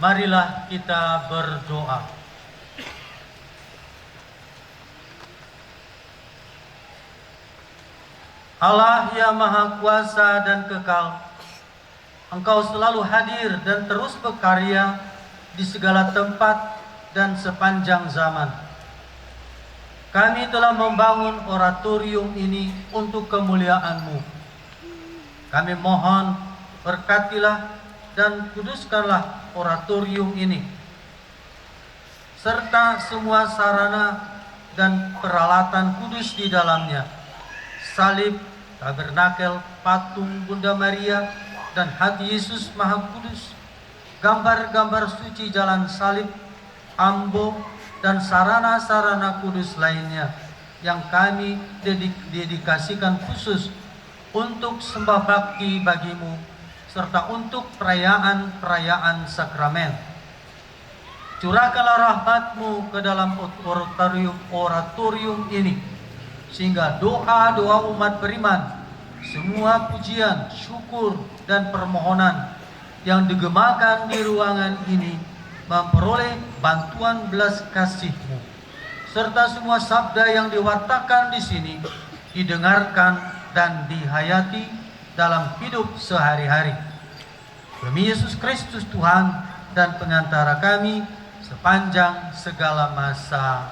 Marilah kita berdoa. Allah yang Maha Kuasa dan Kekal, Engkau selalu hadir dan terus berkarya di segala tempat dan sepanjang zaman. Kami telah membangun oratorium ini untuk kemuliaan-Mu. Kami mohon berkatilah dan kuduskanlah oratorium ini, serta semua sarana dan peralatan kudus di dalamnya, salib, tabernakel, patung Bunda Maria, dan hati Yesus Maha Kudus, gambar-gambar suci jalan salib, ambo, dan sarana-sarana kudus lainnya yang kami dedikasikan khusus untuk sembah bakti bagimu, serta untuk perayaan-perayaan sakramen. Curahkanlah rahmat-Mu ke dalam oratorium ini, sehingga doa-doa umat beriman, semua pujian, syukur, dan permohonan yang digemakan di ruangan ini memperoleh bantuan belas kasih-Mu, serta semua sabda yang diwartakan di sini didengarkan dan dihayati dalam hidup sehari-hari. Demi Yesus Kristus Tuhan dan pengantara kami sepanjang segala masa.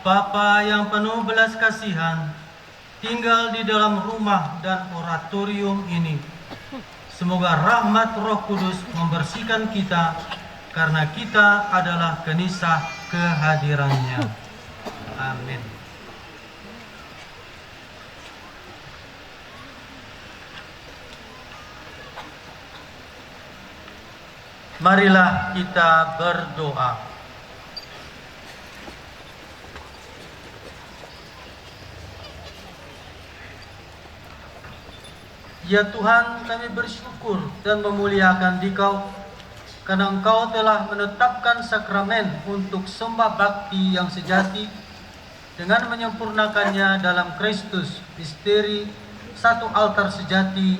Bapa yang penuh belas kasihan, tinggal di dalam rumah dan oratorium ini. Semoga rahmat Roh Kudus membersihkan kita, karena kita adalah genisah kehadirannya. Amin. Marilah kita berdoa. Ya Tuhan, kami bersyukur dan memuliakan Dikau karena Engkau telah menetapkan sakramen untuk sembah bakti yang sejati dengan menyempurnakannya dalam Kristus, misteri satu altar sejati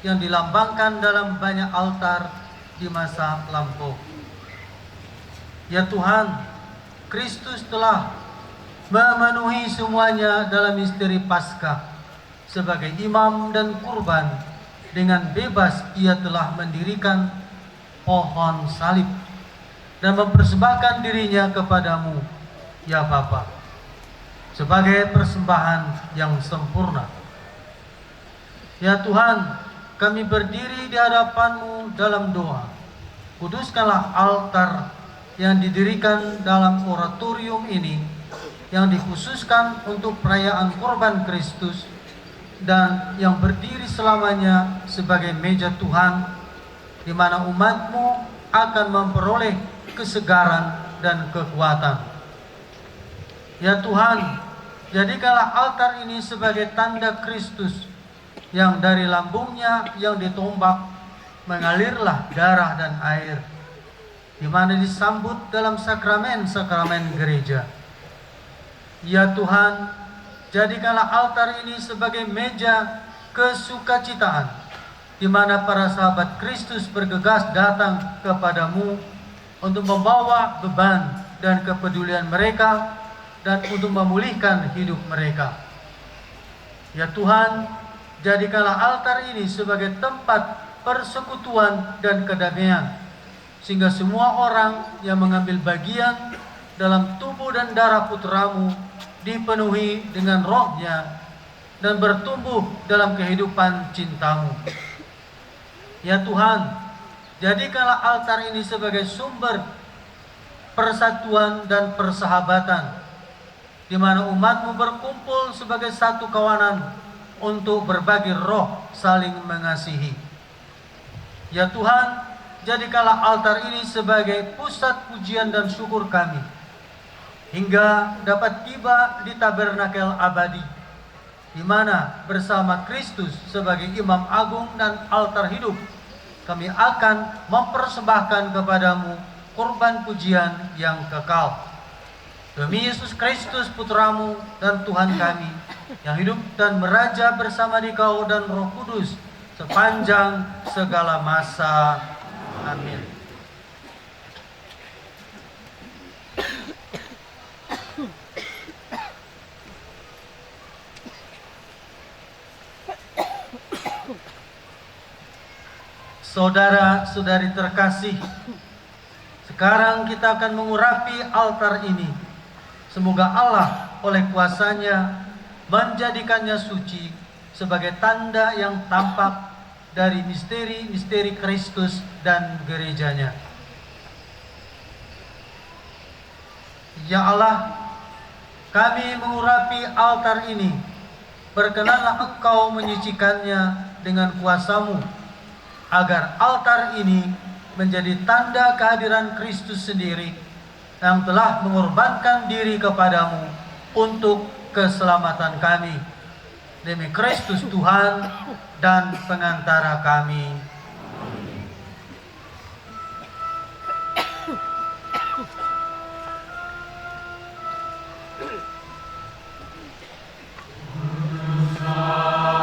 yang dilambangkan dalam banyak altar di masa lampau. Ya Tuhan, Kristus telah memenuhi semuanya dalam misteri Paskah. Sebagai imam dan kurban, dengan bebas ia telah mendirikan pohon salib dan mempersembahkan dirinya kepadamu, ya Bapa, sebagai persembahan yang sempurna. Ya Tuhan, kami berdiri di hadapan-Mu dalam doa. Kuduskanlah altar yang didirikan dalam oratorium ini, yang dikhususkan untuk perayaan kurban Kristus, dan yang berdiri selamanya sebagai meja Tuhan, di mana umat-Mu akan memperoleh kesegaran dan kekuatan. Ya Tuhan, jadikanlah altar ini sebagai tanda Kristus, yang dari lambungnya yang ditombak mengalirlah darah dan air, di mana disambut dalam sakramen-sakramen gereja. Ya Tuhan, jadikanlah altar ini sebagai meja kesukacitaan, di mana para sahabat Kristus bergegas datang kepadamu untuk membawa beban dan kepedulian mereka dan untuk memulihkan hidup mereka. Ya Tuhan, jadikanlah altar ini sebagai tempat persekutuan dan kedamaian, sehingga semua orang yang mengambil bagian dalam tubuh dan darah Putra-Mu dipenuhi dengan roh-Nya dan bertumbuh dalam kehidupan cinta-Mu. Ya Tuhan, jadikanlah altar ini sebagai sumber persatuan dan persahabatan, di mana umat-Mu berkumpul sebagai satu kawanan untuk berbagi roh saling mengasihi. Ya Tuhan, jadikanlah altar ini sebagai pusat pujian dan syukur kami, hingga dapat tiba di tabernakel abadi, di mana bersama Kristus sebagai imam agung dan altar hidup, kami akan mempersembahkan kepadamu kurban pujian yang kekal. Demi Yesus Kristus Putra-Mu dan Tuhan kami, yang hidup dan meraja bersama Dikau dan Roh Kudus sepanjang segala masa. Amin. Saudara-saudari terkasih, sekarang kita akan mengurapi altar ini. Semoga Allah oleh kuasa-Nya menjadikannya suci sebagai tanda yang tampak dari misteri-misteri Kristus dan gerejanya. Ya Allah, kami mengurapi altar ini. Berkenanlah Engkau menyucikannya dengan kuasa-Mu, agar altar ini menjadi tanda kehadiran Kristus sendiri yang telah mengorbankan diri kepadamu untuk keselamatan kami. Demi Kristus Tuhan dan pengantara kami. Allah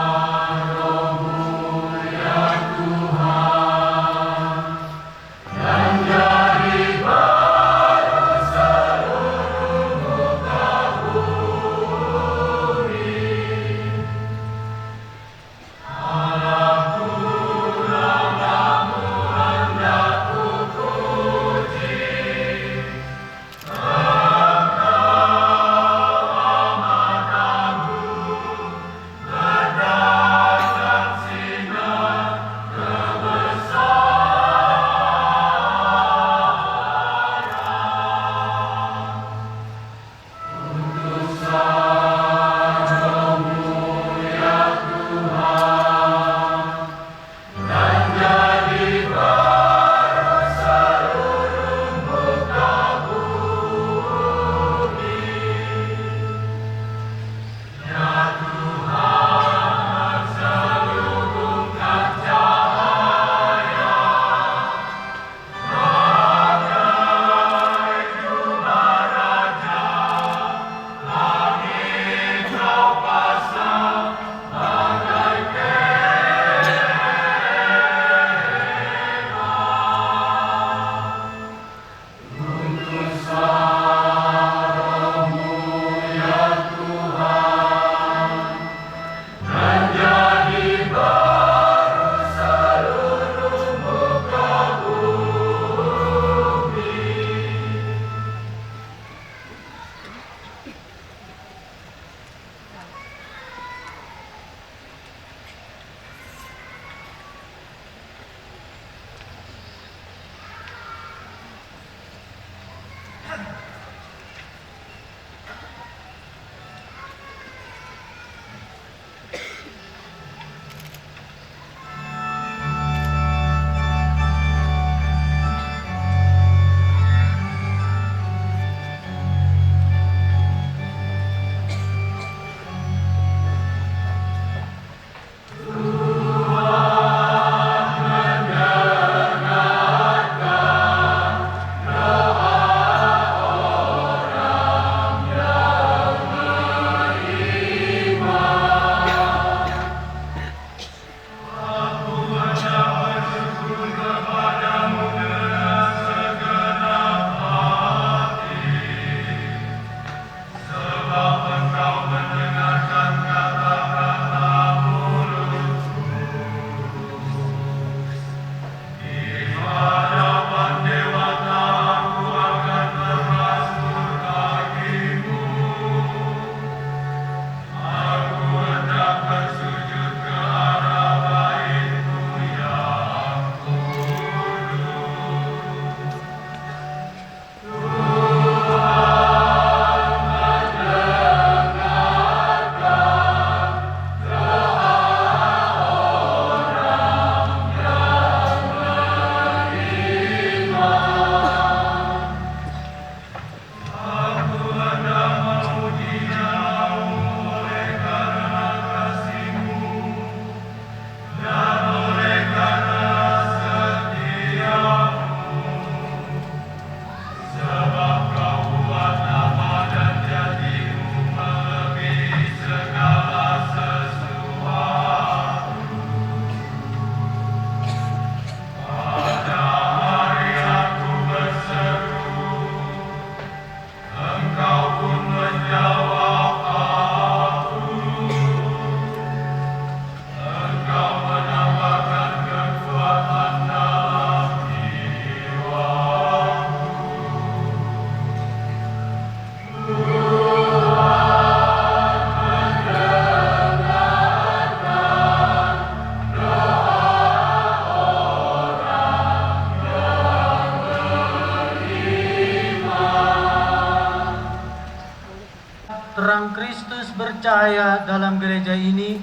terang Kristus bercahaya dalam gereja ini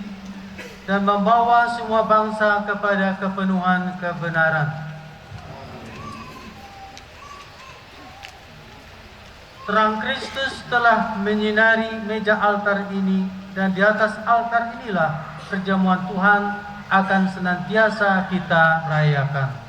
dan membawa semua bangsa kepada kepenuhan kebenaran. Terang Kristus telah menyinari meja altar ini, dan di atas altar inilah perjamuan Tuhan akan senantiasa kita rayakan.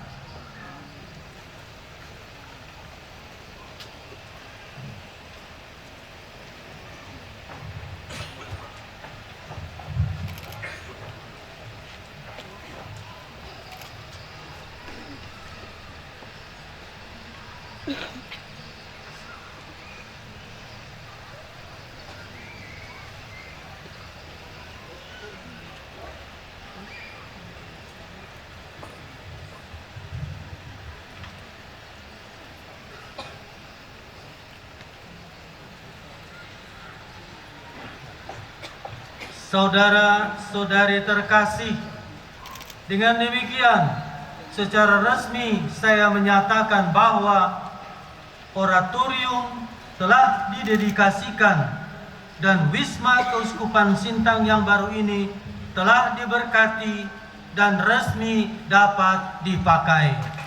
Saudara-saudari terkasih, dengan demikian secara resmi saya menyatakan bahwa oratorium telah didedikasikan dan Wisma Keuskupan Sintang yang baru ini telah diberkati dan resmi dapat dipakai.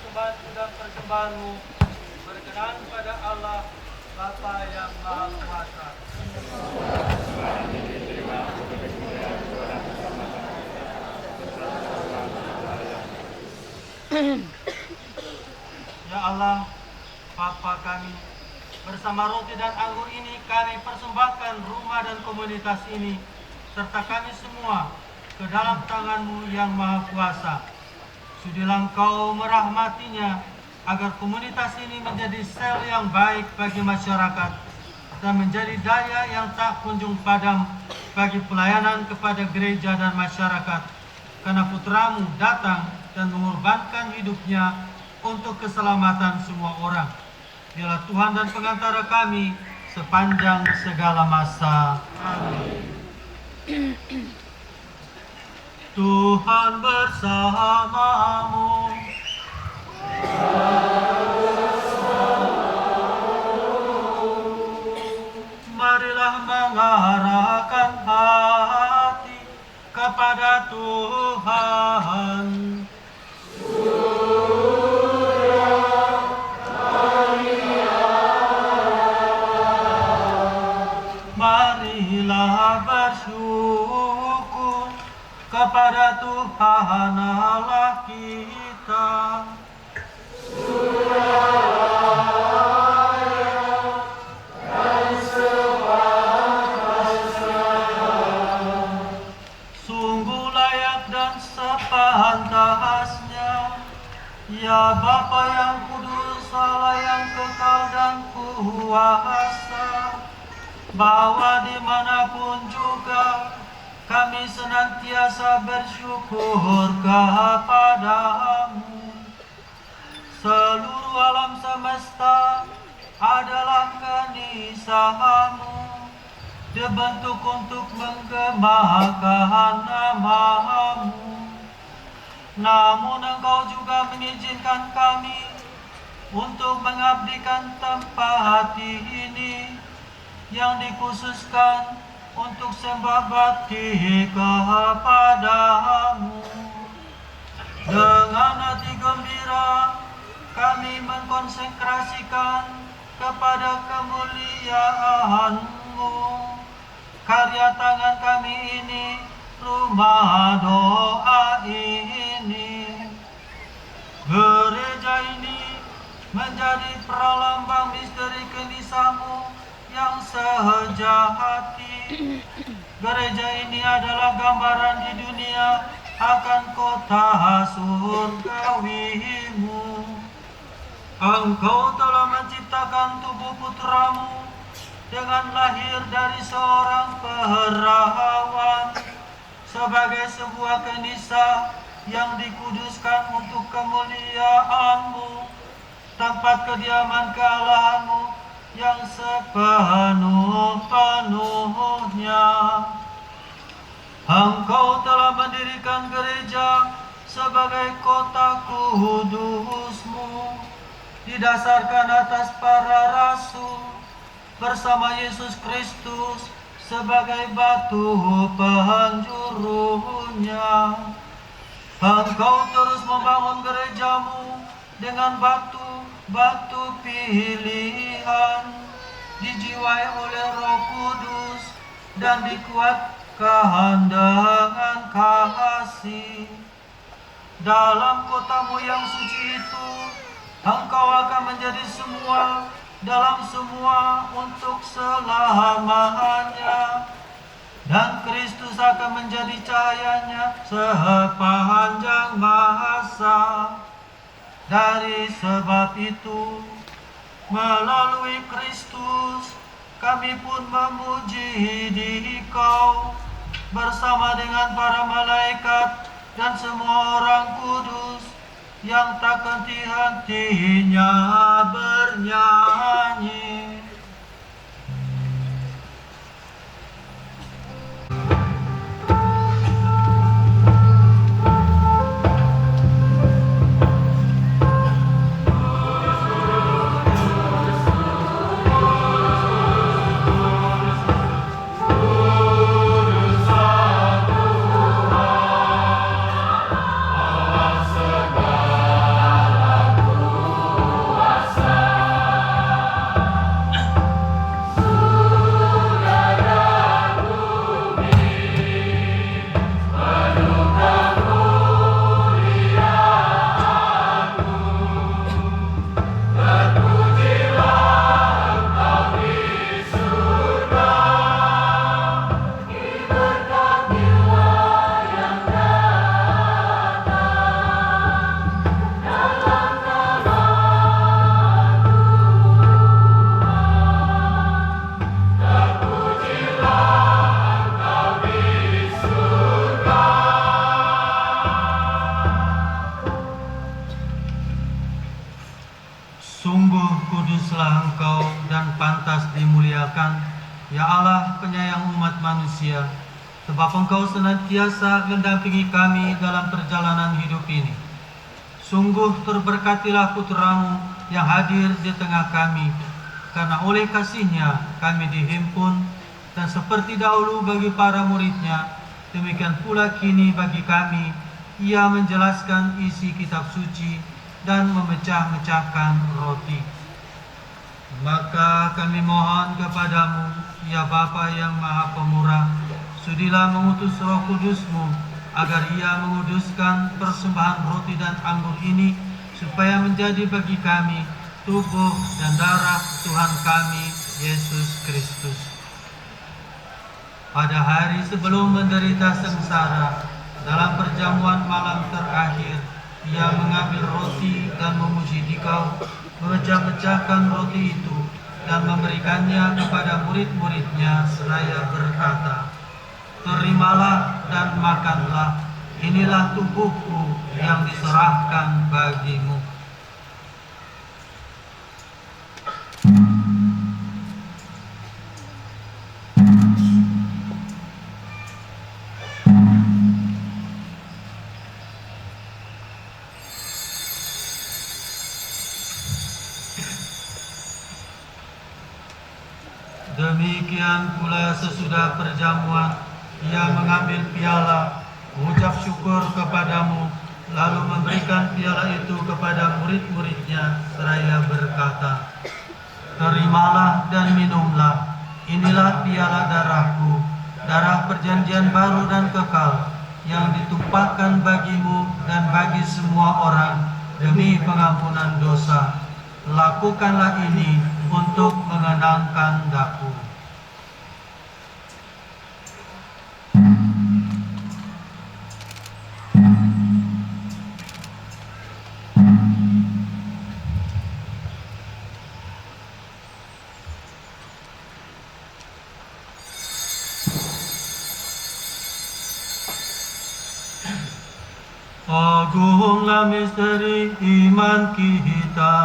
persembahan dan persembahanmu berkenan pada Allah Bapa yang Maha Kuasa. Ya Allah, Bapa kami, bersama roti dan anggur ini kami persembahkan rumah dan komunitas ini, serta kami semua ke dalam tangan-Mu yang Maha Kuasa. Sudilah Engkau merahmatinya, agar komunitas ini menjadi sel yang baik bagi masyarakat, dan menjadi daya yang tak kunjung padam bagi pelayanan kepada gereja dan masyarakat. Karena Putra-Mu datang dan mengorbankan hidupnya untuk keselamatan semua orang. Dialah Tuhan dan pengantara kami sepanjang segala masa. Amin. Tuhan bersamamu. Marilah mengarahkan hati kepada Tuhan. Marilah bersyukur kepada Tuhan Allah kita. Sungguh layak dan sepantasnya, ya Bapa yang kudus, Allah yang kekal dan kuasa, bahwa dimanapun juga kami senantiasa bersyukur kepadamu. Seluruh alam semesta adalah kenisahan-Mu, dibentuk untuk menggemakan nama-Mu. Namun Engkau juga mengizinkan kami untuk mengabdikan tempat ini yang dikhususkan untuk sembah bakti kepadamu. Dengan hati gembira kami mengkonsentrasikan kepada kemuliaan-Mu karya tangan kami ini, rumah doa ini. Gereja ini menjadi pralambang misteri kenisah-Mu yang sejati. Gereja ini adalah gambaran di dunia akan kota surgawi-Mu. Engkau telah menciptakan tubuh Putra-Mu dengan lahir dari seorang perawan sebagai sebuah kenisah yang dikuduskan untuk kemuliaan-Mu, tempat kediaman kealahan-Mu yang sepenuh-penuhnya. Engkau telah mendirikan gereja sebagai kota kudus-Mu, didasarkan atas para rasul bersama Yesus Kristus sebagai batu penjurunya. Engkau terus membangun gereja-Mu dengan batu pilihan, dijiwai oleh Roh Kudus dan dikuatkan dengan kasih. Dalam kota-Mu yang suci itu, Engkau akan menjadi semua dalam semua untuk selamanya, dan Kristus akan menjadi cahayanya sepanjang masa. Dari sebab itu, melalui Kristus, kami pun memuji Dikau bersama dengan para malaikat dan semua orang kudus yang tak henti-hentinya bernyanyi. Sungguh kuduslah Engkau dan pantas dimuliakan, ya Allah penyayang umat manusia, sebab Engkau senantiasa mendampingi kami dalam perjalanan hidup ini. Sungguh terberkatilah Putramu yang hadir di tengah kami, karena oleh kasih-Nya kami dihimpun, dan seperti dahulu bagi para murid-Nya, demikian pula kini bagi kami, Ia menjelaskan isi kitab suci dan memecah-mecahkan roti. Maka kami mohon kepadamu, ya Bapa yang Maha Pemurah, sudilah mengutus Roh Kudus-Mu, agar Ia menguduskan persembahan roti dan anggur ini, supaya menjadi bagi kami tubuh dan darah Tuhan kami, Yesus Kristus. Pada hari sebelum menderita sengsara, dalam perjamuan malam terakhir, Ia mengambil roti dan memuji Dikau, memecah-mecahkan roti itu dan memberikannya kepada murid-murid-Nya seraya berkata, "Terimalah dan makanlah, inilah tubuhku yang diserahkan bagimu." Demikian pula sesudah perjamuan, Ia mengambil piala, mengucap syukur kepadamu, lalu memberikan piala itu kepada murid-murid-Nya seraya berkata, "Terimalah dan minumlah, inilah piala darahku, darah perjanjian baru dan kekal, yang ditumpahkan bagimu dan bagi semua orang demi pengampunan dosa. Lakukanlah ini untuk mengenangkan daku." Agunglah misteri iman kita.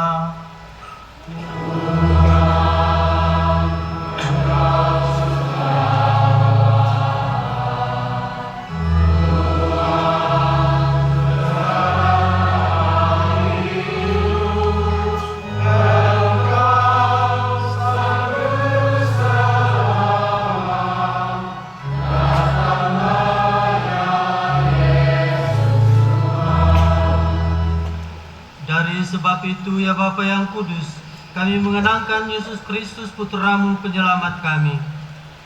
Sebab itu, ya Bapa yang kudus, kami mengenangkan Yesus Kristus Putramu penyelamat kami.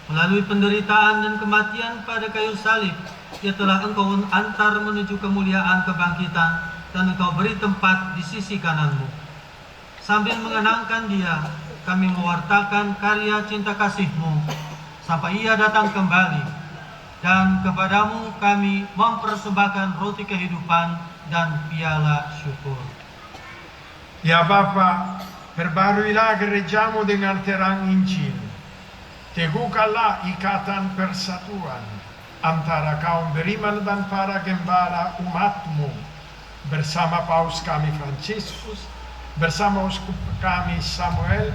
Melalui penderitaan dan kematian pada kayu salib, Ia telah Engkau antar menuju kemuliaan kebangkitan, dan Engkau beri tempat di sisi kananmu. Sambil mengenangkan Dia, kami mewartakan karya cinta kasih-Mu, sampai Ia datang kembali. Dan kepadamu kami mempersembahkan roti kehidupan dan piala syukur. Ya Bapa, perbaruilah gerejamu dengan terang Injil. Teguhkanlah ikatan persatuan antara kaum beriman dan para gembala umatmu, bersama Paus kami Fransiskus, bersama uskup kami Samuel,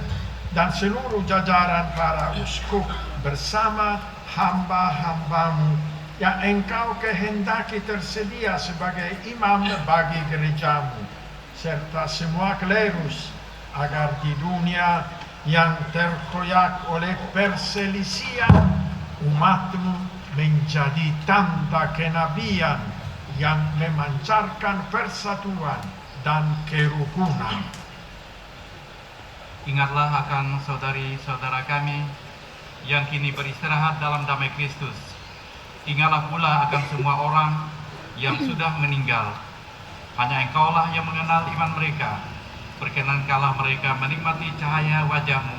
dan seluruh jajaran para uskup, bersama hamba-hambamu yang Engkau kehendaki tersedia sebagai imam bagi gerejamu, serta semua klerus, agar di dunia yang terkoyak oleh perselisihan, umatmu menjadi tanda kenabian yang memancarkan persatuan dan kerukunan. Ingatlah akan saudari-saudara kami yang kini beristirahat dalam damai Kristus. Ingatlah pula akan semua orang yang sudah meninggal. Hanya Engkaulah yang mengenal iman mereka. Perkenankanlah mereka menikmati cahaya wajah-Mu,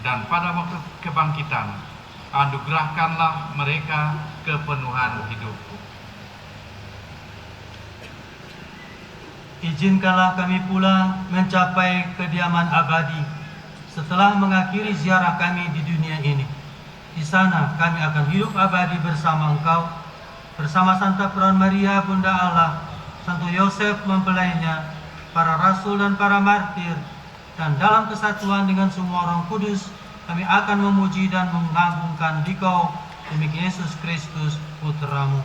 dan pada waktu kebangkitan, anugerahkanlah mereka kepenuhan hidup. Izinkanlah kami pula mencapai kediaman abadi setelah mengakhiri ziarah kami di dunia ini. Di sana kami akan hidup abadi bersama Engkau, bersama Santa Perawan Maria, Bunda Allah, Santo Yosef mempelainya, para rasul dan para martir, dan dalam kesatuan dengan semua orang kudus, kami akan memuji dan mengagungkan Dikau demi Yesus Kristus Putramu.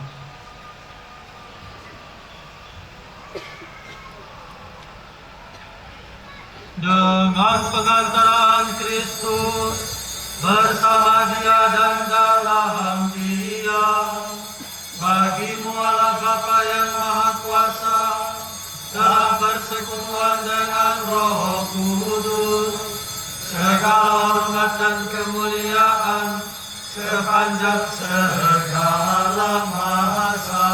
Dengan pengantaran Kristus, bersama Dia dan dalam Dia, bagimu Allah Bapa yang Maha Kuasa, dalam persekutuan dengan Roh Kudus, segala hormat dan kemuliaan sepanjang segala masa.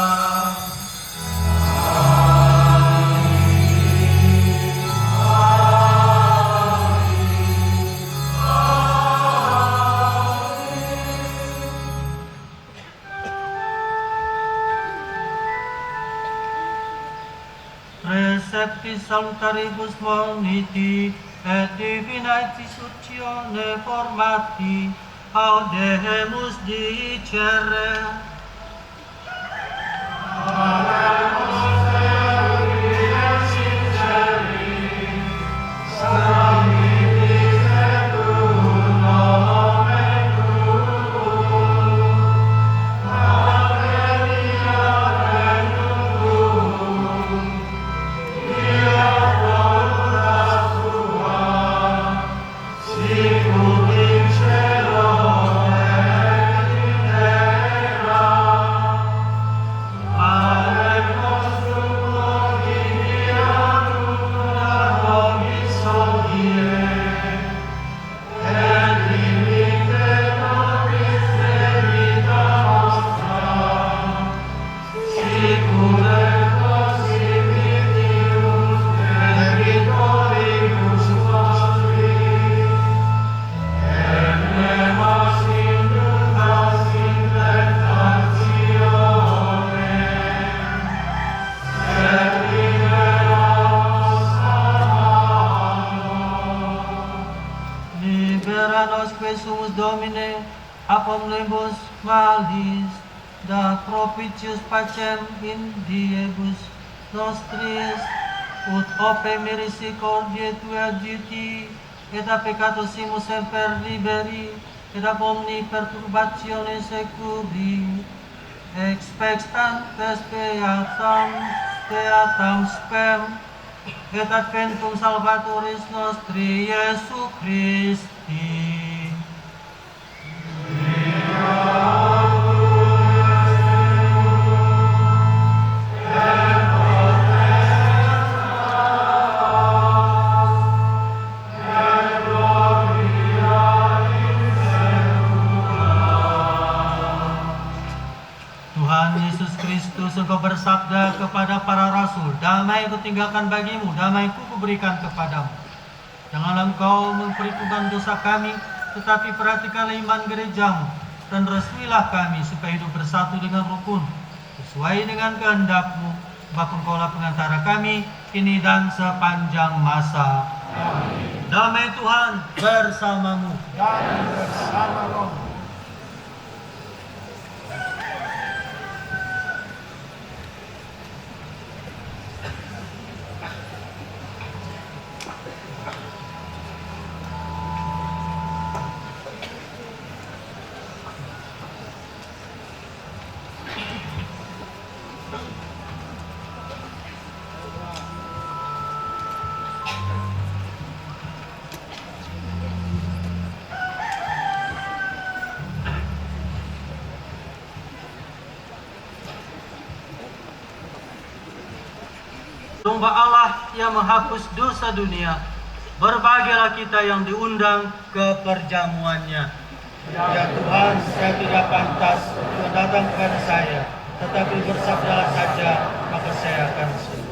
Receptis salutaribus moniti et divinitatis utione formati audemus dicere. Liberanos quesumus Domine, apomnibus malis, da propitius pacem in diebus nostris, ut ope misericordiae tua duti, et a peccatosimus semper liberi, et ab omni perturbatione seculi, expectantes beatam spem, et adventum Salvatoris nostri Iesu Christi. Tuhan Yesus Kristus, Engkau bersabda kepada para rasul, damai kutinggalkan bagimu, damai kuberikan kepadamu. Janganlah Engkau memperhitungkan dosa kami, tetapi perhatikanlah iman gerejamu, dan restuilah kami supaya hidup bersatu dengan rukun, sesuai dengan kehendak-Mu, sebab Engkaulah pengantara kami, kini dan sepanjang masa. Amin. Damai Tuhan bersamamu. Dan bersama roh. Domba Allah yang menghapus dosa dunia, berbahagialah kita yang diundang ke perjamuannya. Ya Tuhan, saya tidak pantas untuk datang kepada saya, tetapi bersabdalah saja, maka saya akan sembuh.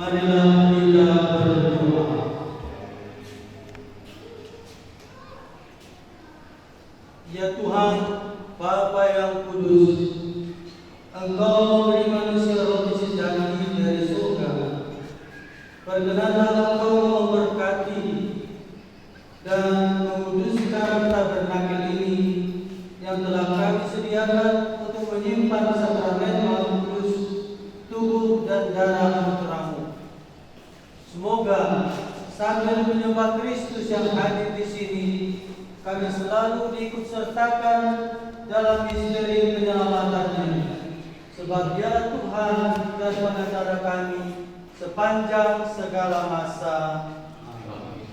Marilah kita berdoa. Ya Tuhan, Bapa yang kudus, Engkau memberi manusia roti sejati dari surga. Perkenanlah Engkau memberkati dan menguduskan tabernakel ini yang telah kami sediakan untuk menyimpan sakramen Maha Kudus, tubuh dan darah putramu. Semoga sambil menyembah Kristus yang hadir di sini, kami selalu diikutsertakan dalam misteri penyelamatannya. Sebab Dia Tuhan dan Pengacara kami sepanjang segala masa. Amin.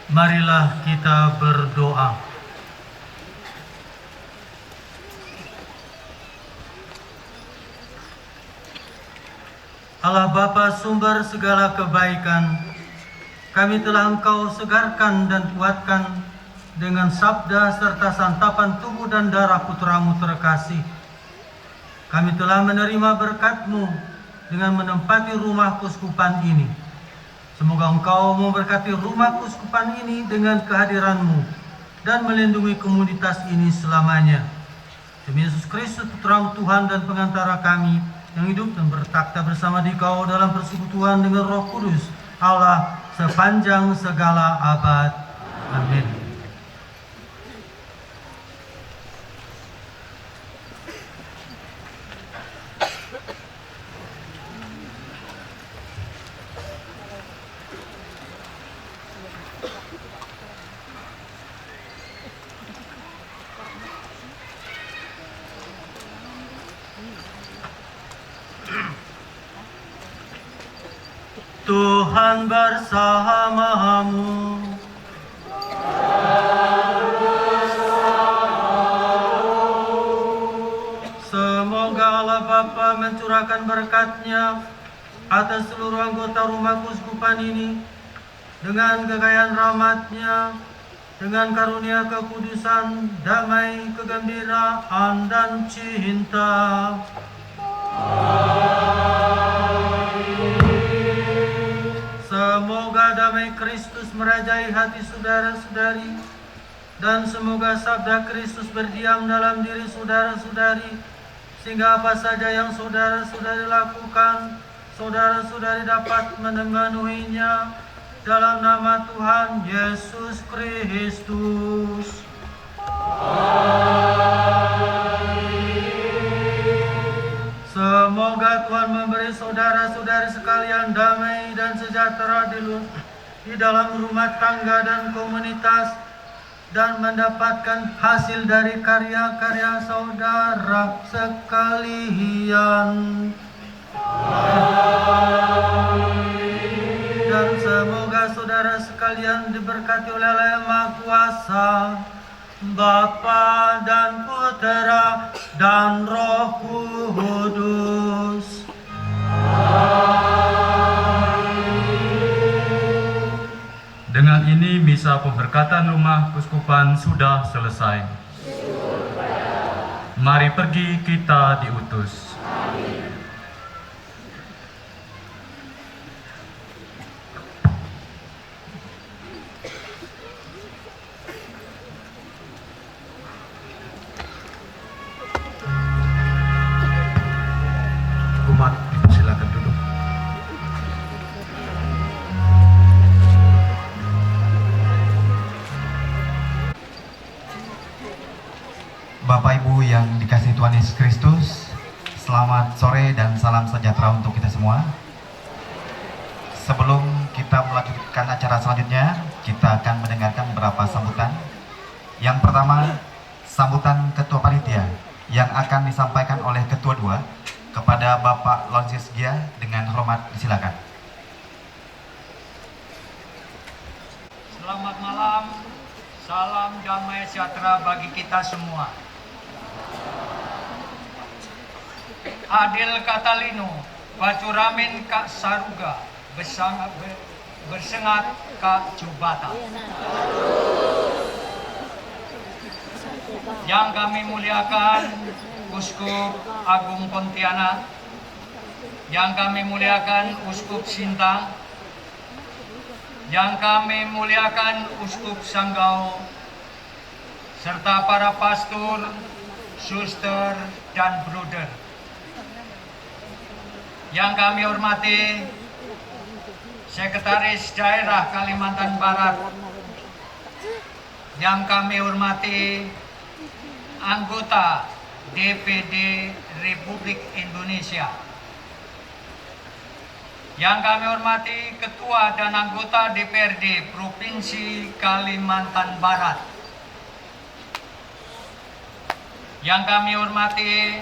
Marilah kita berdoa. Allah Bapa sumber segala kebaikan, kami telah Engkau segarkan dan kuatkan dengan sabda serta santapan tubuh dan darah putramu terkasih. Kami telah menerima berkat-Mu dengan menempati rumah keuskupan ini. Semoga Engkau memberkati rumah keuskupan ini dengan kehadiran-Mu dan melindungi komunitas ini selamanya. Demi Yesus Kristus, Putra Tuhan dan Pengantara kami, yang hidup dan bertakhta bersama Dikau dalam persekutuan dengan Roh Kudus, Allah sepanjang segala abad. Amin. Tuhan bersamamu. Semoga Allah Bapa mencurahkan berkat-Nya atas seluruh anggota rumah keuskupan ini dengan kekayaan rahmat-Nya, dengan karunia kekudusan, damai, kegembiraan, dan cinta. Semoga damai Kristus merajai hati saudara-saudari, dan semoga sabda Kristus berdiam dalam diri saudara-saudari, sehingga apa saja yang saudara-saudari lakukan, saudara-saudari dapat memenuhinya dalam nama Tuhan Yesus Kristus. Semoga Tuhan memberi saudara-saudari sekalian damai dan sejahtera di dalam rumah tangga dan komunitas, dan mendapatkan hasil dari karya-karya saudara sekalian. Dan semoga saudara sekalian diberkati oleh Allah yang Maha Kuasa, Bapa dan Putera dan Roh Kudus. Dengan ini misa pemberkatan rumah keuskupan sudah selesai. Mari pergi, kita diutus. Umat, silakan duduk. Bapak Ibu yang dikasihi Tuhan Yesus Kristus, selamat sore dan salam sejahtera untuk kita semua. Sebelum kita melanjutkan acara selanjutnya, kita akan mendengarkan beberapa sambutan. Yang pertama, sambutan Ketua Panitia yang akan disampaikan oleh Ketua 2 kepada Bapak Lonsius Gia, dengan hormat disilakan. Selamat malam, salam damai sejahtera bagi kita semua. Adil Katalino, Bacuramin Kak Saruga, bersengat Kak Jubata. Yang kami muliakan Uskup Agung Pontianak, yang kami muliakan Uskup Sintang, yang kami muliakan Uskup Sanggau, serta para pastor, suster, dan bruder. Yang kami hormati Sekretaris Daerah Kalimantan Barat, yang kami hormati anggota DPD Republik Indonesia, yang kami hormati Ketua dan anggota DPRD Provinsi Kalimantan Barat, yang kami hormati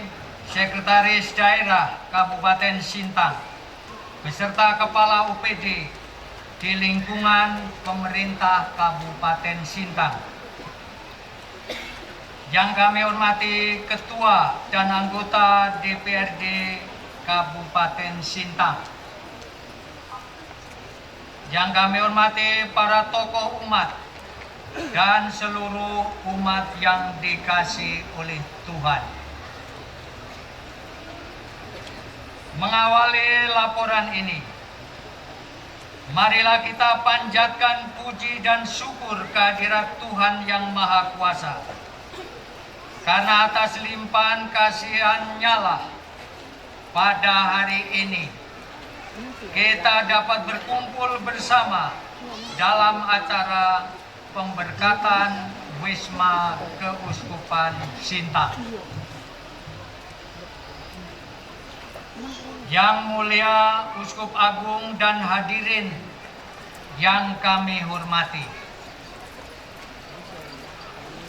Sekretaris Daerah Kabupaten Sintang, beserta Kepala UPD di lingkungan pemerintah Kabupaten Sintang. Yang kami hormati Ketua dan anggota DPRD Kabupaten Sintang. Yang kami hormati para tokoh umat dan seluruh umat yang dikasihi oleh Tuhan. Mengawali laporan ini, marilah kita panjatkan puji dan syukur kehadirat Tuhan yang Maha Kuasa. Karena atas limpahan kasihan-Nya lah pada hari ini kita dapat berkumpul bersama dalam acara pemberkatan Wisma Keuskupan Sintang. Yang mulia Uskup Agung dan hadirin yang kami hormati,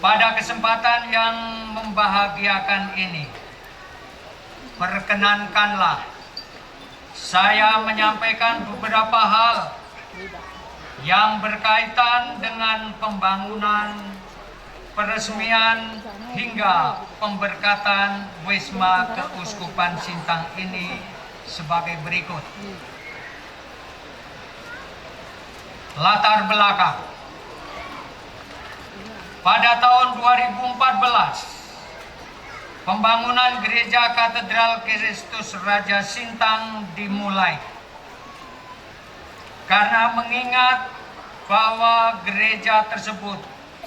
pada kesempatan yang membahagiakan ini, perkenankanlah saya menyampaikan beberapa hal yang berkaitan dengan pembangunan, peresmian hingga pemberkatan Wisma Keuskupan Sintang ini sebagai berikut. Latar belakang. Pada tahun 2014, pembangunan Gereja Katedral Kristus Raja Sintang dimulai. Karena mengingat bahwa gereja tersebut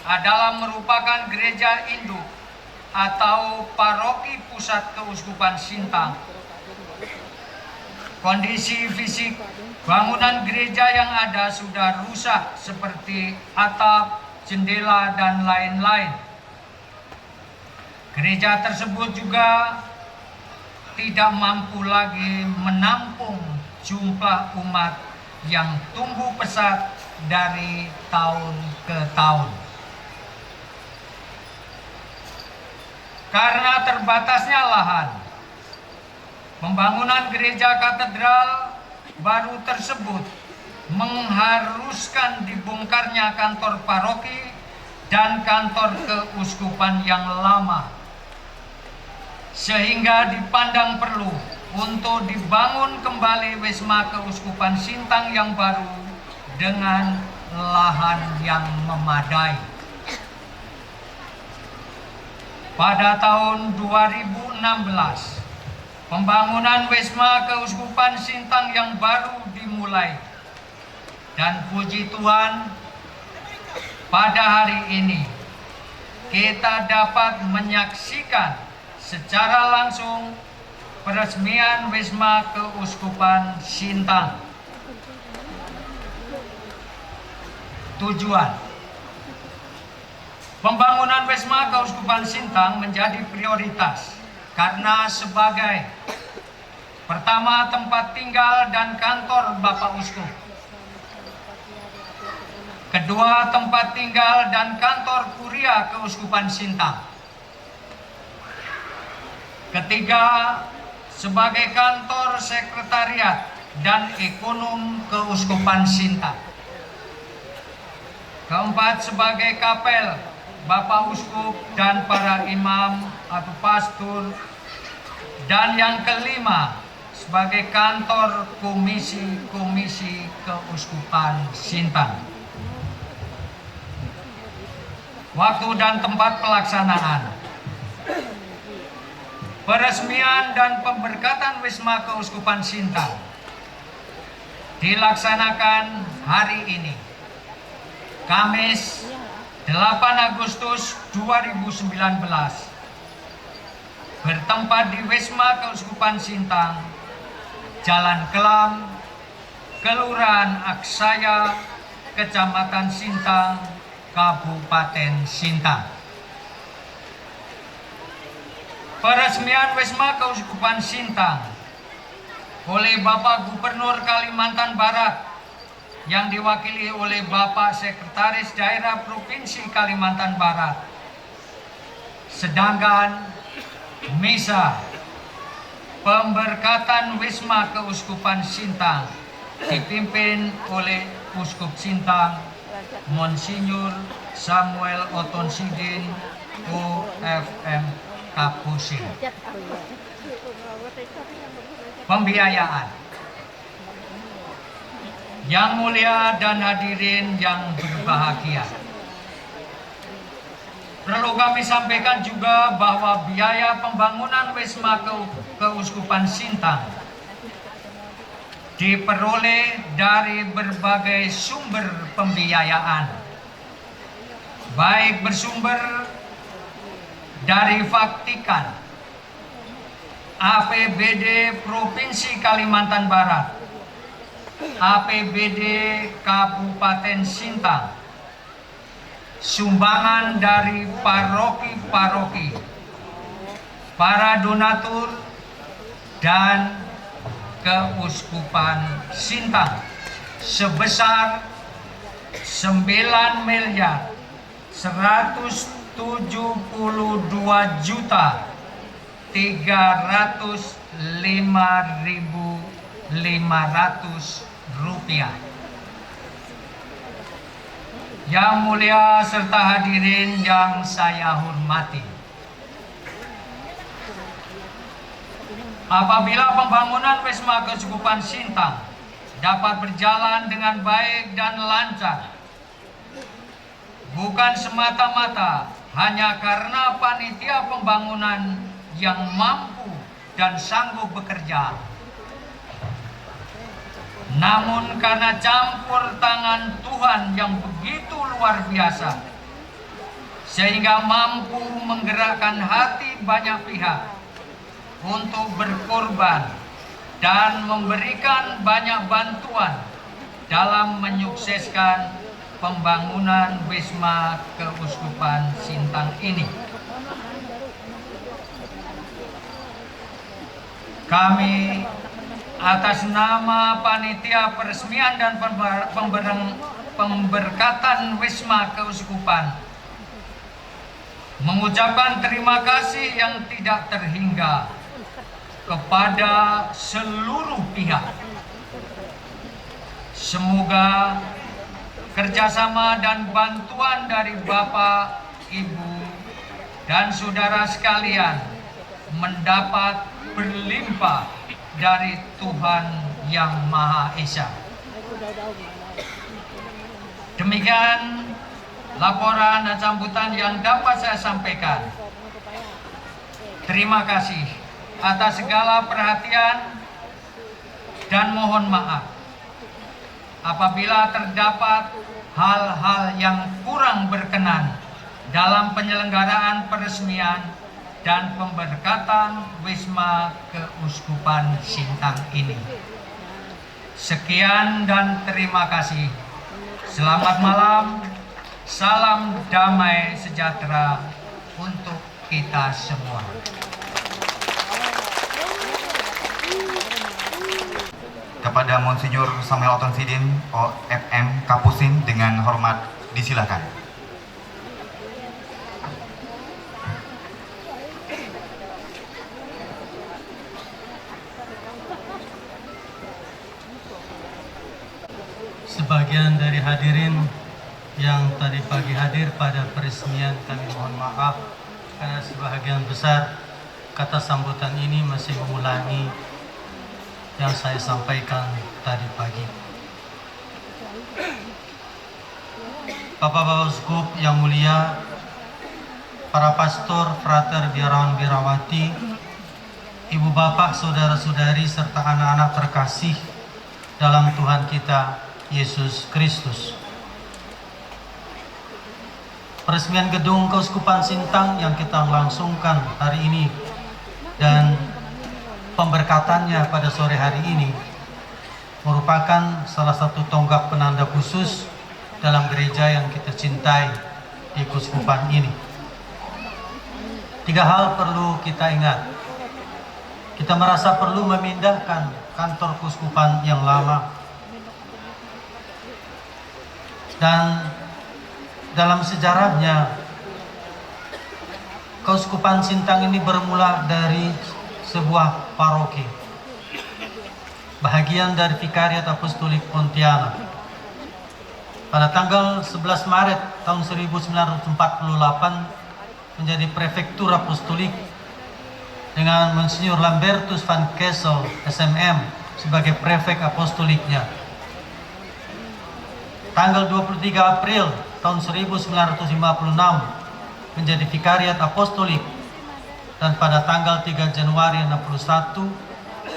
adalah merupakan gereja induk atau paroki pusat Keuskupan Sintang. Kondisi fisik bangunan gereja yang ada sudah rusak seperti atap, jendela, dan lain-lain. Gereja tersebut juga tidak mampu lagi menampung jumlah umat yang tumbuh pesat dari tahun ke tahun. Karena terbatasnya lahan, pembangunan gereja katedral baru tersebut mengharuskan dibongkarnya kantor paroki dan kantor keuskupan yang lama, sehingga dipandang perlu untuk dibangun kembali Wisma Keuskupan Sintang yang baru dengan lahan yang memadai. Pada tahun 2016, pembangunan Wisma Keuskupan Sintang yang baru dimulai. Dan puji Tuhan, pada hari ini kita dapat menyaksikan secara langsung peresmian Wisma Keuskupan Sintang. Tujuan pembangunan Wisma Keuskupan Sintang menjadi prioritas karena sebagai pertama tempat tinggal dan kantor Bapak Uskup, kedua tempat tinggal dan kantor Kuria Keuskupan Sintang, ketiga sebagai kantor sekretariat dan ekonom Keuskupan Sintang, keempat sebagai kapel Bapak Uskup dan para imam atau pastor, dan yang kelima sebagai kantor komisi-komisi Keuskupan Sintang. Waktu dan tempat pelaksanaan. Peresmian dan pemberkatan Wisma Keuskupan Sintang dilaksanakan hari ini, Kamis 8 Agustus 2019, bertempat di Wisma Keuskupan Sintang, Jalan Kelam, Kelurahan Aksaya, Kecamatan Sintang, Kabupaten Sintang. Peresmian Wisma Keuskupan Sintang oleh Bapak Gubernur Kalimantan Barat yang diwakili oleh Bapak Sekretaris Daerah Provinsi Kalimantan Barat. Sedangkan misa pemberkatan Wisma Keuskupan Sintang dipimpin oleh Uskup Sintang Monsinyur Samuel Oton Sidin OFM Kapusin. Pembiayaan. Yang mulia dan hadirin yang berbahagia, perlu kami sampaikan juga bahwa biaya pembangunan Wisma Keuskupan Sintang diperoleh dari berbagai sumber pembiayaan, baik bersumber dari Vatikan, APBD Provinsi Kalimantan Barat, APBD Kabupaten Sintang, sumbangan dari paroki-paroki, para donatur, dan Keuskupan Sintang sebesar 9.372.305.500 rupiah. Yang mulia serta hadirin yang saya hormati. Apabila pembangunan Wisma Keuskupan Sintang dapat berjalan dengan baik dan lancar, bukan semata-mata hanya karena panitia pembangunan yang mampu dan sanggup bekerja, namun karena campur tangan Tuhan yang begitu luar biasa, sehingga mampu menggerakkan hati banyak pihak untuk berkorban dan memberikan banyak bantuan dalam menyukseskan pembangunan Wisma Keuskupan Sintang ini. Kami atas nama Panitia Peresmian dan Pemberkatan Wisma Keuskupan mengucapkan terima kasih yang tidak terhingga kepada seluruh pihak. Semoga kerjasama dan bantuan dari Bapak, Ibu, dan saudara sekalian mendapat berlimpah dari Tuhan Yang Maha Esa. Demikian laporan dan sambutan yang dapat saya sampaikan. Terima kasih atas segala perhatian dan mohon maaf apabila terdapat hal-hal yang kurang berkenan dalam penyelenggaraan peresmian dan pemberkatan Wisma Keuskupan Sintang ini. Sekian dan terima kasih. Selamat malam. Salam damai sejahtera untuk kita semua. Kepada Monsinyur Samuel Oton Sidin, OFM Kapusin, dengan hormat disilakan. Sebagian dari hadirin yang tadi pagi hadir pada peresmian, kami mohon maaf karena sebagian besar kata sambutan ini masih mengulangi yang saya sampaikan tadi pagi. Bapak-bapak Uskup yang mulia, para pastor, frater, biarawan, biarawati, ibu bapak, saudara-saudari, serta anak-anak terkasih dalam Tuhan kita Yesus Kristus. Peresmian gedung Keuskupan Sintang yang kita langsungkan hari ini dan pemberkatannya pada sore hari ini merupakan salah satu tonggak penanda khusus dalam gereja yang kita cintai di Keuskupan ini. 3 hal perlu kita ingat. Kita merasa perlu memindahkan kantor Keuskupan yang lama, dan dalam sejarahnya Keuskupan Sintang ini bermula dari sebuah paroki, bahagian dari Vikariat Apostolik Pontianak. Pada tanggal 11 Maret tahun 1948 menjadi prefektur apostolik dengan Monsinyur Lambertus van Kessel SMM sebagai prefek apostoliknya. Tanggal 23 April tahun 1956 menjadi Vikariat Apostolik, dan pada tanggal 3 Januari 61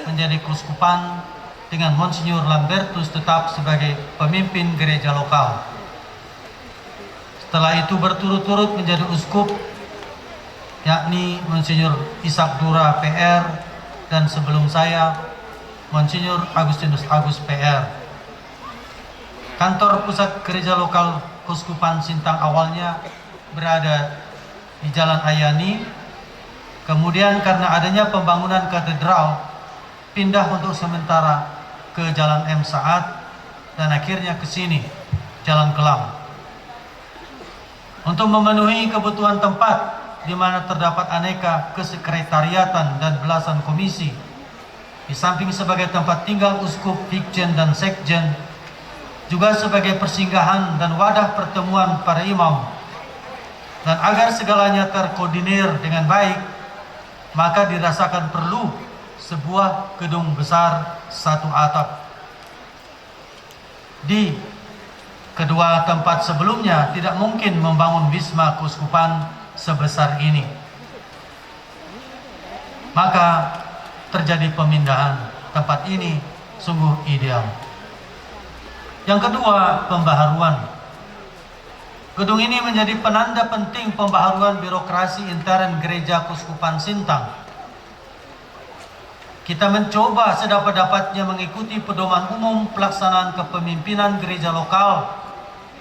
menjadi Keuskupan dengan Monsinyur Lambertus tetap sebagai pemimpin gereja lokal. Setelah itu berturut-turut menjadi uskup, yakni Monsinyur Ishak Dura PR, dan sebelum saya Monsinyur Agustinus Agus PR. Kantor pusat gereja lokal Keuskupan Sintang awalnya berada di Jalan Ayani, kemudian karena adanya pembangunan katedral pindah untuk sementara ke Jalan M. Saad, dan akhirnya ke sini, Jalan Kelam. Untuk memenuhi kebutuhan tempat di mana terdapat aneka kesekretariatan dan belasan komisi, di samping sebagai tempat tinggal uskup, vikjen, dan sekjen, juga sebagai persinggahan dan wadah pertemuan para imam. Dan agar segalanya terkoordinir dengan baik, maka dirasakan perlu sebuah gedung besar satu atap. Di kedua tempat sebelumnya tidak mungkin membangun wisma keuskupan sebesar ini. Maka terjadi pemindahan. Tempat ini sungguh ideal. Yang kedua, pembaharuan. Gedung ini menjadi penanda penting pembaharuan birokrasi intern Gereja Keuskupan Sintang. Kita mencoba sedapat-dapatnya mengikuti pedoman umum pelaksanaan kepemimpinan gereja lokal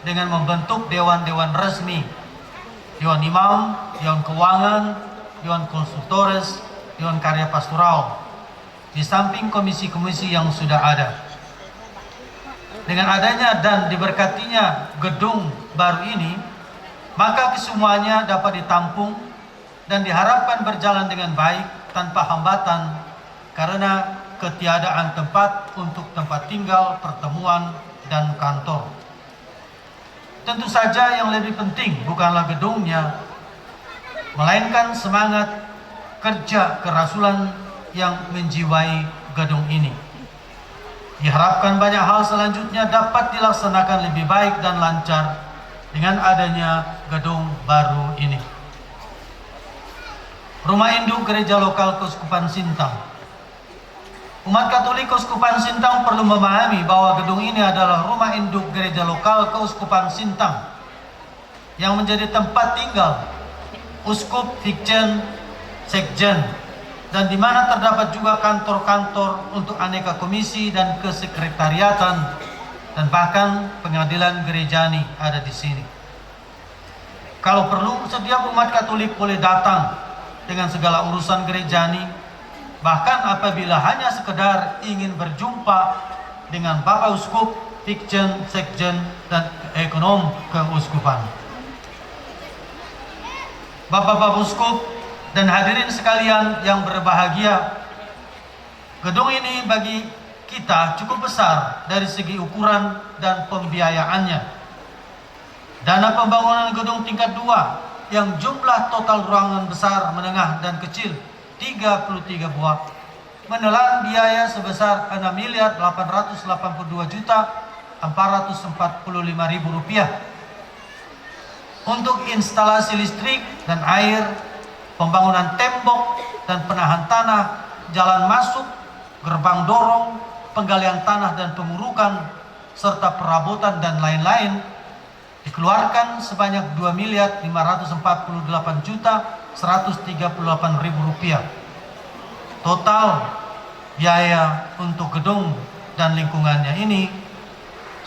dengan membentuk dewan-dewan resmi, Dewan Imam, Dewan Keuangan, Dewan Konsultores, Dewan Karya Pastoral, di samping komisi-komisi yang sudah ada. Dengan adanya dan diberkatinya gedung baru ini, maka kesemuanya dapat ditampung dan diharapkan berjalan dengan baik tanpa hambatan karena ketiadaan tempat untuk tempat tinggal, pertemuan, dan kantor. Tentu saja yang lebih penting bukanlah gedungnya, melainkan semangat kerja kerasulan yang menjiwai gedung ini. Diharapkan banyak hal selanjutnya dapat dilaksanakan lebih baik dan lancar dengan adanya gedung baru ini. Rumah induk Gereja Lokal Keuskupan Sintang. Umat Katolik Keuskupan Sintang perlu memahami bahwa gedung ini adalah rumah induk Gereja Lokal Keuskupan Sintang yang menjadi tempat tinggal uskup, vikjen, sekjen, dan di mana terdapat juga kantor-kantor untuk aneka komisi dan kesekretariatan, dan bahkan pengadilan gerejani ada di sini. Kalau perlu, setiap umat Katolik boleh datang dengan segala urusan gerejani, bahkan apabila hanya sekedar ingin berjumpa dengan Bapak Uskup, Vikjen, Sekjen, dan Ekonom Keuskupan. Bapak-Bapak Uskup dan hadirin sekalian yang berbahagia, gedung ini bagi kita cukup besar dari segi ukuran dan pembiayaannya. Dana pembangunan gedung tingkat 2 yang jumlah total ruangan besar, menengah, dan kecil 33 buah menelan biaya sebesar Rp6.882.445.000 untuk instalasi listrik dan air, pembangunan tembok dan penahan tanah, jalan masuk, gerbang dorong, penggalian tanah dan pengurukan, serta perabotan dan lain-lain, dikeluarkan sebanyak Rp2.548.138.000. Total biaya untuk gedung dan lingkungannya ini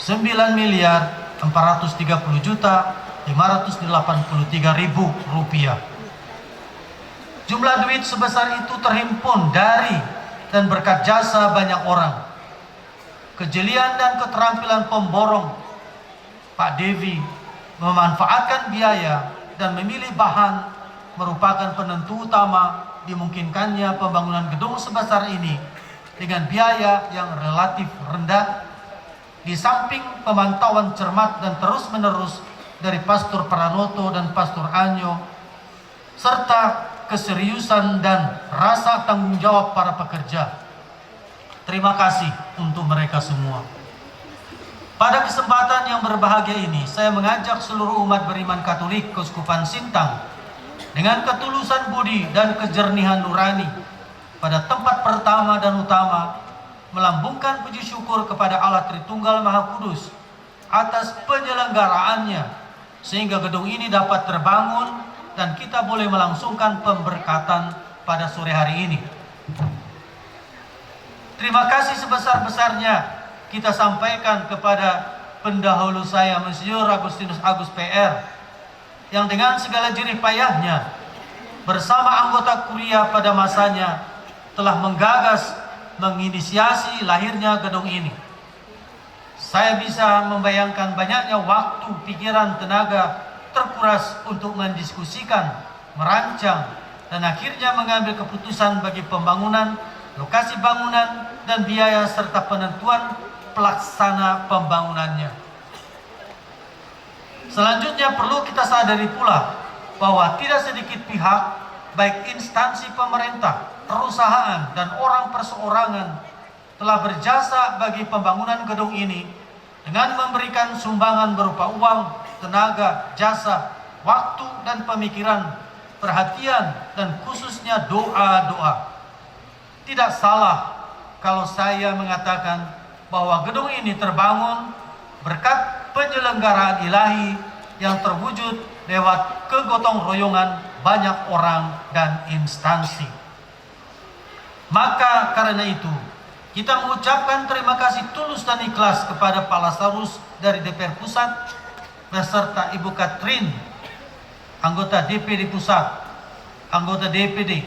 Rp9.430.583.000. Jumlah duit sebesar itu terhimpun dari dan berkat jasa banyak orang. Kejelian dan keterampilan pemborong Pak Devi memanfaatkan biaya dan memilih bahan merupakan penentu utama dimungkinkannya pembangunan gedung sebesar ini dengan biaya yang relatif rendah, di samping pemantauan cermat dan terus-menerus dari Pastor Pranoto dan Pastor Anyo, serta keseriusan dan rasa tanggung jawab para pekerja. Terima kasih untuk mereka semua. Pada kesempatan yang berbahagia ini, saya mengajak seluruh umat beriman Katolik Keuskupan Sintang dengan ketulusan budi dan kejernihan nurani pada tempat pertama dan utama melambungkan puji syukur kepada Allah Tritunggal Maha Kudus atas penyelenggaraannya sehingga gedung ini dapat terbangun dan kita boleh melangsungkan pemberkatan pada sore hari ini. Terima kasih sebesar-besarnya kita sampaikan kepada pendahulu saya, Monsinyur Agustinus Agus PR, yang dengan segala jerih payahnya bersama anggota kuria pada masanya telah menggagas, menginisiasi lahirnya gedung ini. Saya bisa membayangkan banyaknya waktu, pikiran, tenaga terkuras untuk mendiskusikan, merancang, dan akhirnya mengambil keputusan bagi pembangunan, lokasi bangunan, dan biaya serta penentuan pelaksana pembangunannya. Selanjutnya perlu kita sadari pula bahwa tidak sedikit pihak, baik instansi pemerintah, perusahaan, dan orang perseorangan telah berjasa bagi pembangunan gedung ini dengan memberikan sumbangan berupa uang, tenaga, jasa, waktu, dan pemikiran, perhatian, dan khususnya doa-doa. Tidak salah kalau saya mengatakan bahwa gedung ini terbangun berkat penyelenggaraan ilahi yang terwujud lewat kegotong royongan banyak orang dan instansi. Maka karena itu, kita mengucapkan terima kasih tulus dan ikhlas kepada Pak Lasarus dari DPR Pusat beserta Ibu Katrin, anggota DPD Pusat, anggota DPD,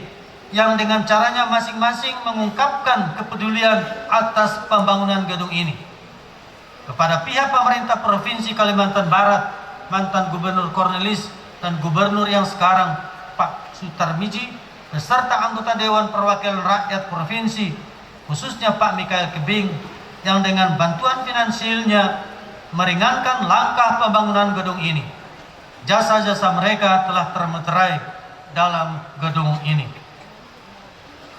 yang dengan caranya masing-masing mengungkapkan kepedulian atas pembangunan gedung ini. Kepada pihak pemerintah Provinsi Kalimantan Barat, mantan Gubernur Cornelis, dan Gubernur yang sekarang Pak Sutarmiji, beserta anggota Dewan Perwakilan Rakyat Provinsi, khususnya Pak Mikael Kebing, yang dengan bantuan finansialnya meringankan langkah pembangunan gedung ini. Jasa-jasa mereka telah termeterai dalam gedung ini.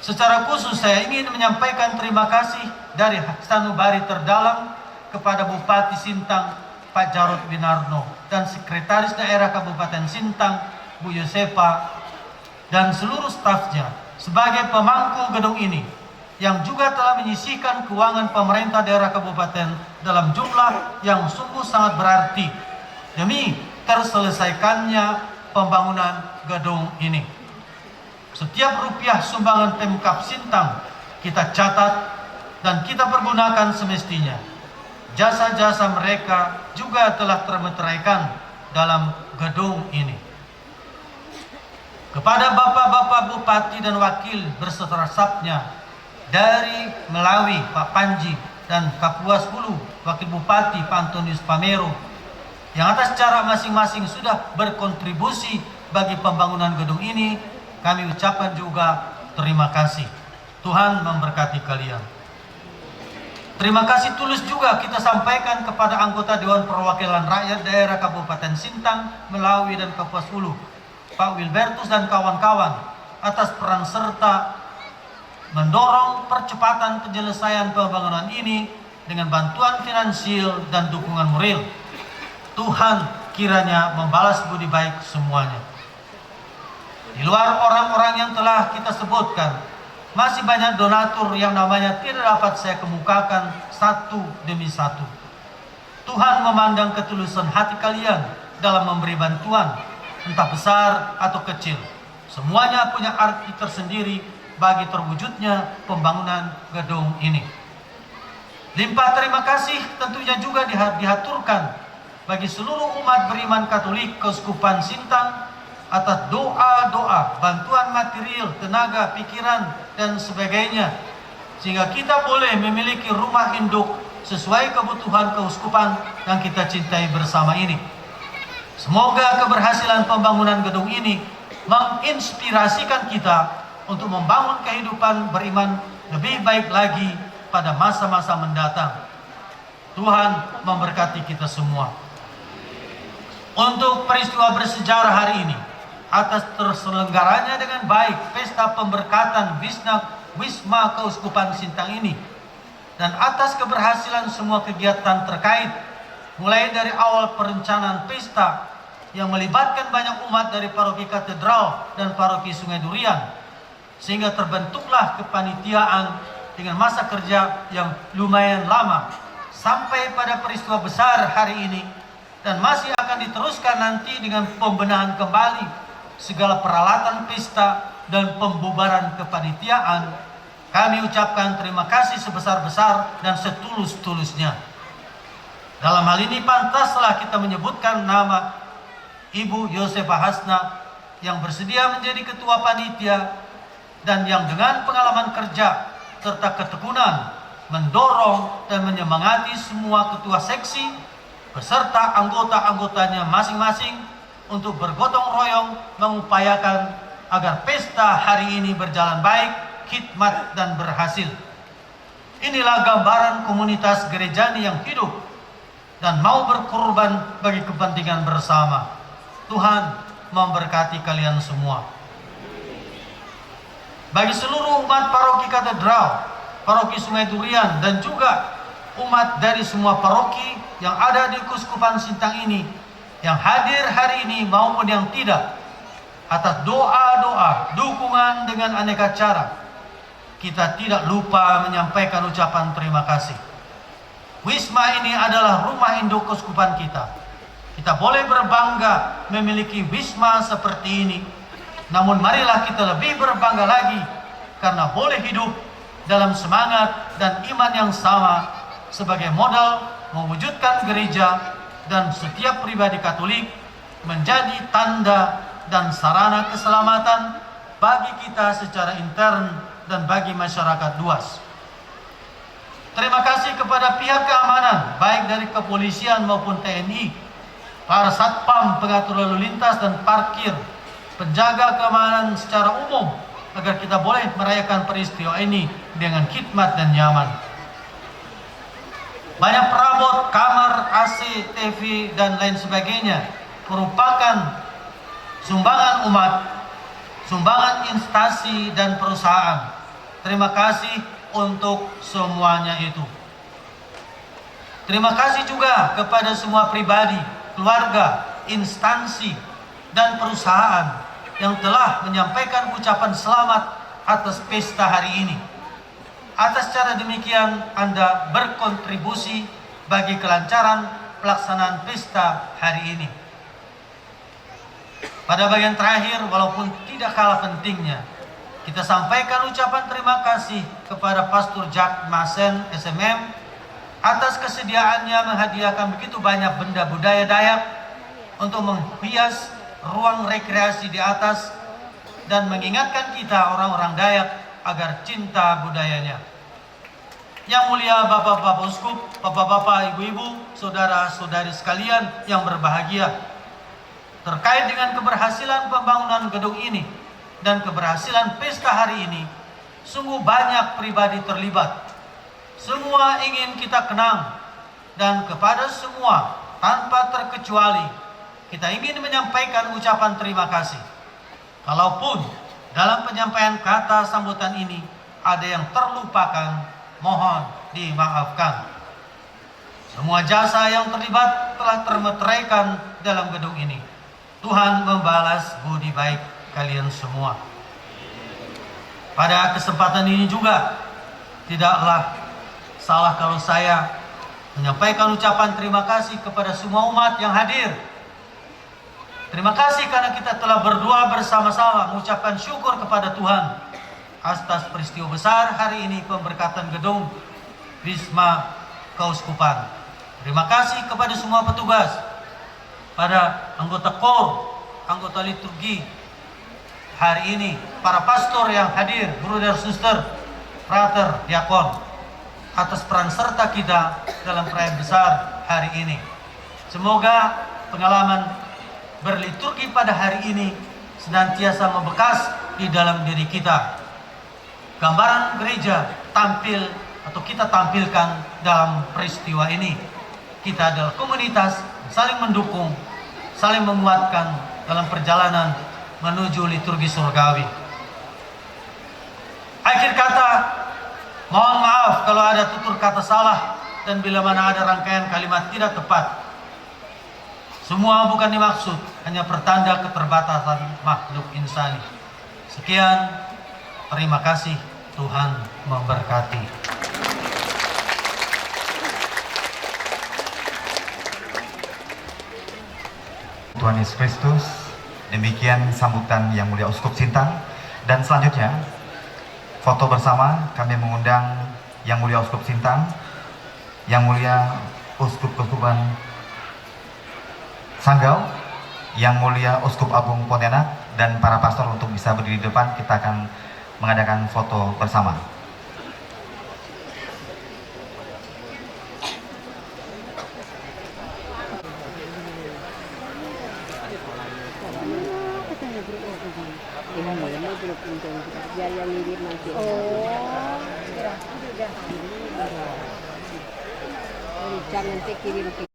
Secara khusus saya ingin menyampaikan terima kasih dari sanubari terdalam kepada Bupati Sintang Pak Jarod Winarno dan Sekretaris Daerah Kabupaten Sintang Bu Yosefa dan seluruh stafnya sebagai pemangku gedung ini, yang juga telah menyisihkan keuangan pemerintah daerah kabupaten dalam jumlah yang sungguh sangat berarti demi terselesaikannya pembangunan gedung ini. Setiap rupiah sumbangan Pemkab Sintang kita catat dan kita pergunakan semestinya. Jasa-jasa mereka juga telah termeteraikan dalam gedung ini. Kepada Bapak-Bapak Bupati dan Wakil berserta stafnya dari Melawi Pak Panji dan Kapuas Hulu Wakil Bupati Pak Antonius Pamero, yang atas cara masing-masing sudah berkontribusi bagi pembangunan gedung ini, kami ucapkan juga terima kasih. Tuhan memberkati kalian. Terima kasih tulus juga kita sampaikan kepada anggota Dewan Perwakilan Rakyat Daerah Kabupaten Sintang, Melawi, dan Kapuas Hulu, Pak Wilbertus dan kawan-kawan, atas peran serta mendorong percepatan penyelesaian pembangunan ini dengan bantuan finansial dan dukungan moral. Tuhan kiranya membalas budi baik semuanya. Di luar orang-orang yang telah kita sebutkan, masih banyak donatur yang namanya tidak dapat saya kemukakan satu demi satu. Tuhan memandang ketulusan hati kalian dalam memberi bantuan, entah besar atau kecil. Semuanya punya arti tersendiri bagi terwujudnya pembangunan gedung ini. Limpah terima kasih tentunya juga dihaturkan bagi seluruh umat beriman Katolik Keuskupan Sintang atas doa-doa, bantuan material, tenaga, pikiran, dan sebagainya, sehingga kita boleh memiliki rumah induk sesuai kebutuhan keuskupan yang kita cintai bersama ini. Semoga keberhasilan pembangunan gedung ini menginspirasikan kita untuk membangun kehidupan beriman lebih baik lagi pada masa-masa mendatang. Tuhan memberkati kita semua. Untuk peristiwa bersejarah hari ini, atas terselenggaranya dengan baik pesta pemberkatan Wisma Keuskupan Sintang ini, dan atas keberhasilan semua kegiatan terkait, mulai dari awal perencanaan pesta yang melibatkan banyak umat dari paroki Katedral dan paroki Sungai Durian, sehingga terbentuklah kepanitiaan dengan masa kerja yang lumayan lama sampai pada peristiwa besar hari ini, dan masih akan diteruskan nanti dengan pembenahan kembali segala peralatan pesta dan pembubaran kepanitiaan. Kami ucapkan terima kasih sebesar-besar dan setulus-tulusnya. Dalam hal ini pantaslah kita menyebutkan nama Ibu Yosefa Hasna yang bersedia menjadi ketua panitia dan yang dengan pengalaman kerja serta ketekunan mendorong dan menyemangati semua ketua seksi beserta anggota-anggotanya masing-masing untuk bergotong royong mengupayakan agar pesta hari ini berjalan baik, khidmat, dan berhasil. Inilah gambaran komunitas gerejani yang hidup dan mau berkorban bagi kepentingan bersama. Tuhan memberkati kalian semua. Bagi seluruh umat paroki katedral, paroki Sungai Durian, dan juga umat dari semua paroki yang ada di Keuskupan Sintang ini, yang hadir hari ini maupun yang tidak, atas doa-doa, dukungan dengan aneka cara, kita tidak lupa menyampaikan ucapan terima kasih. Wisma ini adalah rumah induk keuskupan kita. Kita boleh berbangga memiliki wisma seperti ini. Namun marilah kita lebih berbangga lagi karena boleh hidup dalam semangat dan iman yang sama sebagai modal mewujudkan gereja dan setiap pribadi Katolik menjadi tanda dan sarana keselamatan bagi kita secara intern dan bagi masyarakat luas. Terima kasih kepada pihak keamanan, baik dari kepolisian maupun TNI, para satpam, pengatur lalu lintas dan parkir, penjaga keamanan secara umum, agar kita boleh merayakan peristiwa ini dengan khidmat dan nyaman. Banyak perabot, kamar, AC, TV, dan lain sebagainya merupakan sumbangan umat, sumbangan instansi dan perusahaan. Terima kasih untuk semuanya itu. Terima kasih juga kepada semua pribadi, keluarga, instansi, dan perusahaan yang telah menyampaikan ucapan selamat atas pesta hari ini. Atas cara demikian Anda berkontribusi bagi kelancaran pelaksanaan pesta hari ini. Pada bagian terakhir, walaupun tidak kalah pentingnya, kita sampaikan ucapan terima kasih kepada Pastor Jack Masen SMM atas kesediaannya menghadiahkan begitu banyak benda budaya Dayak untuk menghias ruang rekreasi di atas dan mengingatkan kita orang-orang Dayak agar cinta budayanya. Yang mulia Bapak-Bapak Uskup, Bapak-Bapak, Ibu-Ibu, Saudara-saudari sekalian yang berbahagia, terkait dengan keberhasilan pembangunan gedung ini dan keberhasilan pesta hari ini, sungguh banyak pribadi terlibat. Semua ingin kita kenang, dan kepada semua tanpa terkecuali kita ingin menyampaikan ucapan terima kasih. Kalaupun dalam penyampaian kata sambutan ini ada yang terlupakan, mohon dimaafkan. Semua jasa yang terlibat telah termeteraikan dalam gedung ini. Tuhan membalas budi baik kalian semua. Pada kesempatan ini juga tidaklah salah kalau saya menyampaikan ucapan terima kasih kepada semua umat yang hadir. Terima kasih karena kita telah berdoa bersama-sama mengucapkan syukur kepada Tuhan atas peristiwa besar hari ini, pemberkatan gedung Wisma Keuskupan. Terima kasih kepada semua petugas, pada anggota KOR, anggota liturgi hari ini, para pastor yang hadir, bruder, suster, frater, diakon, atas peran serta kita dalam perayaan besar hari ini. Semoga pengalaman berliturgi pada hari ini senantiasa membekas di dalam diri kita. Gambaran gereja tampil atau kita tampilkan dalam peristiwa ini. Kita adalah komunitas saling mendukung, saling menguatkan dalam perjalanan menuju liturgi surgawi. Akhir kata, mohon maaf kalau ada tutur kata salah dan bila mana ada rangkaian kalimat tidak tepat. Semua bukan dimaksud, hanya pertanda keterbatasan makhluk insani. Sekian, terima kasih, Tuhan memberkati. Tuhan Yesus Kristus, demikian sambutan Yang Mulia Uskup Sintang. Dan selanjutnya, foto bersama kami mengundang Yang Mulia Uskup Sintang, Yang Mulia Uskup Keuskupan Sanggau, Yang Mulia Uskup Agung Pontianak, dan para pastor untuk bisa berdiri di depan. Kita akan mengadakan foto bersama. Biar yang mirip nanti. Oh. Jangan kirim